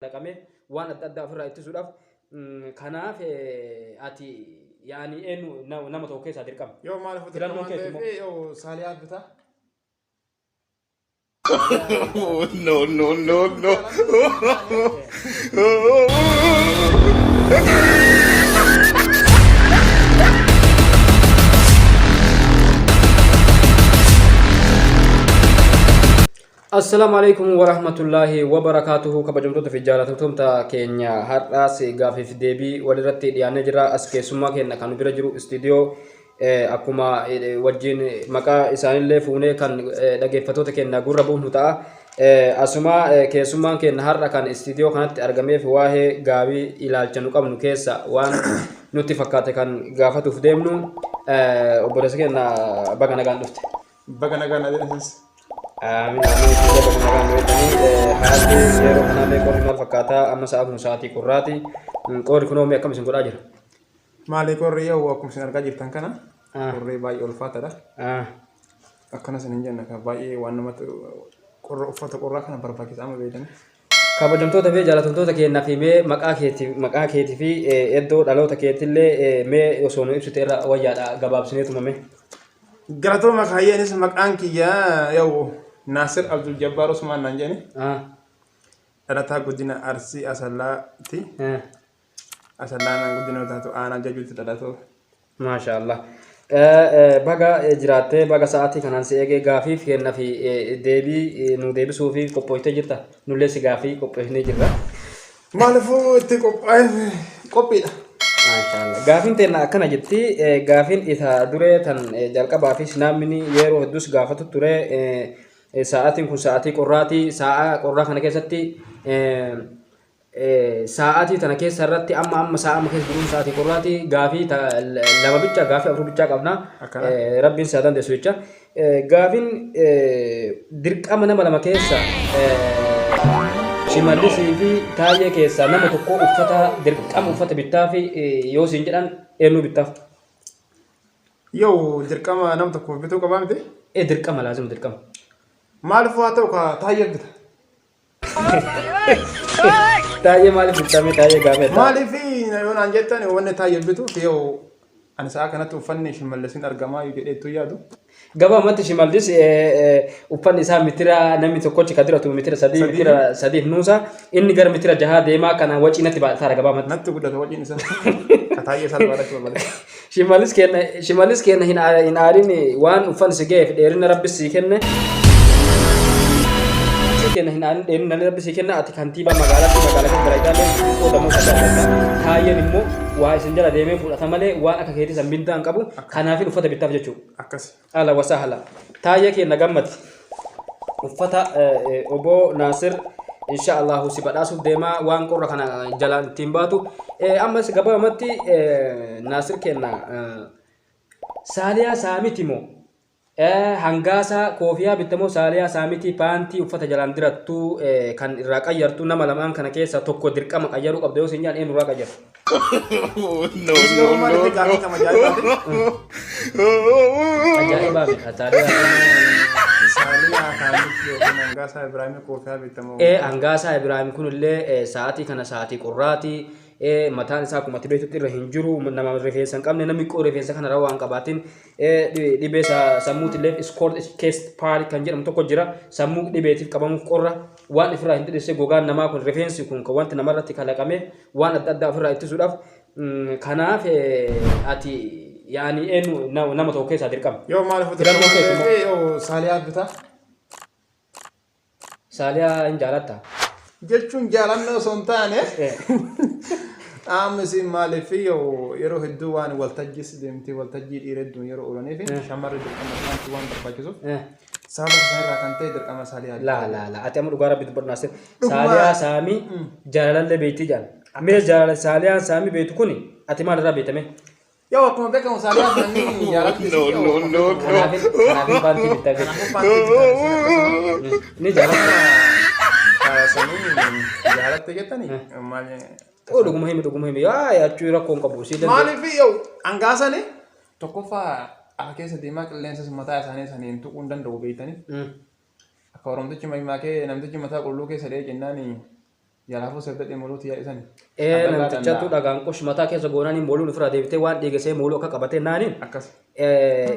لقمه وان أدى في رأيت سوداف كناف أتي يعني إنه نما توكي صادر كم يوم ما عرفت كلام كمان ممكن ده في يو ساليات بتاع No, no, no, no. السلام عليكم ورحمة الله وبركاته كبجمتو في جالة تومتا كينيا هراس غافي في ديبي ولرتي ديانا جرا اسكي سما كينا كانوا بيرجرو استوديو akkuma wajjin maqaa isaanillee fuunee kan dhaggeeffattoota keenya gurra buufnu ta'a. Asuma keessummaan keenya har'a kan istiidiyoo kanatti argameef waa'ee gaabii ilaalcha nu qabnu keessa waan nutti fakkaate kan gaafatuuf deemnu obboleessa keenya baga nagaan dhufte. baga nagaan adeemsis. Amin amin sudah baga nagaan dhufte. Haalli yeroo kanallee qorri maal fakkaata amma sa'aatii qurraati. Qorri kunoo mee akkam isin godhaa jira? Maali qorri yoo akkuma isin argaa jirtan kana qorri baay'ee ulfaataadha. Akkana isin hin jenna kan baay'ee waan namatti qorra uffata qorraa kana barbaachisaa amma beekani. Kabajamtoota fi jaallatamtoota keenyaa fi mee maqaa keetii fi iddoo dhaloota keetillee mee osoo nu ibsite irra wayyaadha gabaabsineetu mame. Galatooma kaayyeenis maqaan kiyyaa yoo Naasir Abdul Jabbaar Usmaan naan jedhani. Dhalataa guddina Arsii Asallaatti. Asallaan guddina taatu aanaa jajuutti dhalatoo. Maashaallah. Baga jiraattee baga sa'aatii kanaan si eegee gaafiif kennaa fi deebii nu deebisuu fi qophooftee jirta. Nullee si gaafii qopheessinee jirra. Maaliifuu itti qophiidha. Maashaallah. Gaafiin teennaa akkana jetti. Gaafiin isa duree tan jalqabaa fi namni yeroo hedduus gaafatu ture. Sa'aatiin kun sa'aatii qorraati. Sa'a qorraa kana keessatti sa'aatii tana keessa irratti amma sa'a keessa jiruun sa'aatii qorraati. Gaafii lama bicha gaafii afur bicha qabna. Rabbiin isaa dandeessu jecha. Gaafiin dirqama nama lama keessa shimallisii fi taayee keessa nama tokko uffata dirqama uffata bittaa fi yoo siin jedhan eenyu bittaaf? Yoo dirqama nama tokko bituu qabaa miti? Dirqama laazim dirqama. Maaliifuu haa ta'u ka taayee bita? Taayee maaliif bittame taayee gaafee? Maaliifii yoo naan jettan wanni taayee bituuf yoo ani sa'a kanatti uffanni shimallisiin argamaa yoo jedheetu yaadu. Gabaamatti shimallis uffanni isaa mitira namni tokkochi ka diratu mitira sadiif nuusa inni gara mitira jahaa deemaa kana wacii natti baataara gabaamatti. Natti guddata waciin isaa. Ka taayee salphaadha malee. Shimallis kenna hin aadin waan uffanni si ga'eef dheerina rabbis si kenne. Kenna hin aadin dheerina rabbis si kenna ati kantiibaa magaalaa kan garaagaraa qoodamuu qabda. Taayeen immoo waa isin jala deemee fudhata malee waan akka keetii san bindaan qabu kanaafin uffata bittaaf jechuudha. Akkasi. Ala wasahala. Taayee kenna gammati. Uffata obbo Naasir inshaallah si badhaasuuf deemaa waan qorra kana jalaan ittiin baatu. Ammas gabaabamatti Naasir kenna saaliyaa saamiti moo hangaasa koofiyaa bittamoo saaliyaa saamiti paantii uffata jalaan dirattuu kan irraa qayyartu nama lamaan kana keessa tokko dirqama qayyaruu qabda yoo siin jaan eenyu irraa qayyartu. No, no, no. Ajaa'ibaa fi Saaliyaa kaanitti yookiin Hangaasaa Ibraahimii koofiyaa bitamoo. Hangaasaa Ibraahim kunillee sa'aatii kana sa'aatii qorraati. Mataan isaa akkuma tibeetutti irra hin jiru nama rifeensa hin qabne namni qoo rifeensa kana irra waan qabaatiin dhibee sammuutillee iskoort keest paari kan jedhamu tokko jira. Sammuu dhibeetiif qabamuuf qorra waan ofirraa hin dhidhisse gogaan namaa kun rifeensi kun kan wanti namarratti kalaqame waan adda addaa ofirraa ittisuudhaaf kanaaf ati yaani eenyu nama tokko keessaa dirqama. Yoo maaliif yoo saaliyaa bitaa? Saaliyaa hin jaalatta? Jechuun jaalanna osoo hin taane Amisi maaliif yeroo hedduu waan waltajjii deemtee waltajjii dhiira hedduun yeroo oolaniif shamarri dirqama waan barbaachisuuf sababa isaa irraa kan ta'e dirqama saaliyaa. La ati amma dhugaa rabbi dubbatu Naasir. Saaliyaa saamii jaalalallee beektii jaan. Mee jaalala saaliyaa saamii beektu kuni ati maal irraa beektame? Yoo akkuma beekamu saaliyaa saamii jaalatti. No. Kanaafin baantii bittaa jechuudha. Ni jaalata. Sanii jaalatti jettanii maali? Dhuguma himi achuu rakkoon qabu. Maaliif yoo hangaasanii tokkoffaa akka keessa deemaa qilleensa mataa isaanii saniin tuquun danda'u beektanii. Akka oromtichi mahimaa kee namtichi mataa qulluu keessa dhee jennaan Yalaafuu sabda moluuti yaa'isani. Namtichatu dhagaan qosh mataa keessa goonanii moluun ofirraa deebitee waan dhiigesee moluu akka qabatee naaniin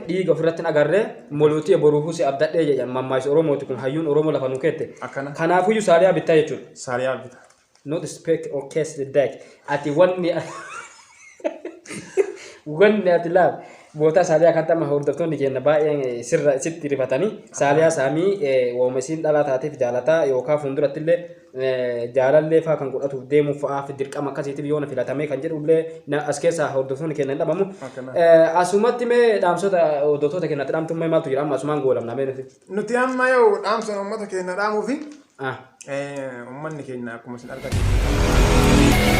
dhiiga ofirratti agarree moluutii boruufuu si abdadhee jedhan mammaayis Oromooti kun hayyuun Oromoo lafa nu keette. Kanaafuyyuu saaliyaa bittaa jechuudha. Saaliyaa bitta. Not speak or cast the deck. Ati wanni ati laaf boota saaliyaa kan tamma hordoftoonni keenya baay'een sirra sitti rifatanii saaliyaa saamii woomesiin dhalaa taateef jaalataa yookaan fuulduratti illee jaalallee fa'aa kan godhatuuf deemuuf fa'aa fi dirqama akkasiitiif yoo na filatamee kan jedhullee as keessaa hordoftoonni keenya hin dhabamu. Asumatti mee dhaamsota hordoftoota keenyatti dhaamtummaa maaltu jira amma asumaan goolamna mee nuti. Nuti amma yoo dhaamsa uummata keenya dhaamuufi uummanni keenya akkuma isin argatan.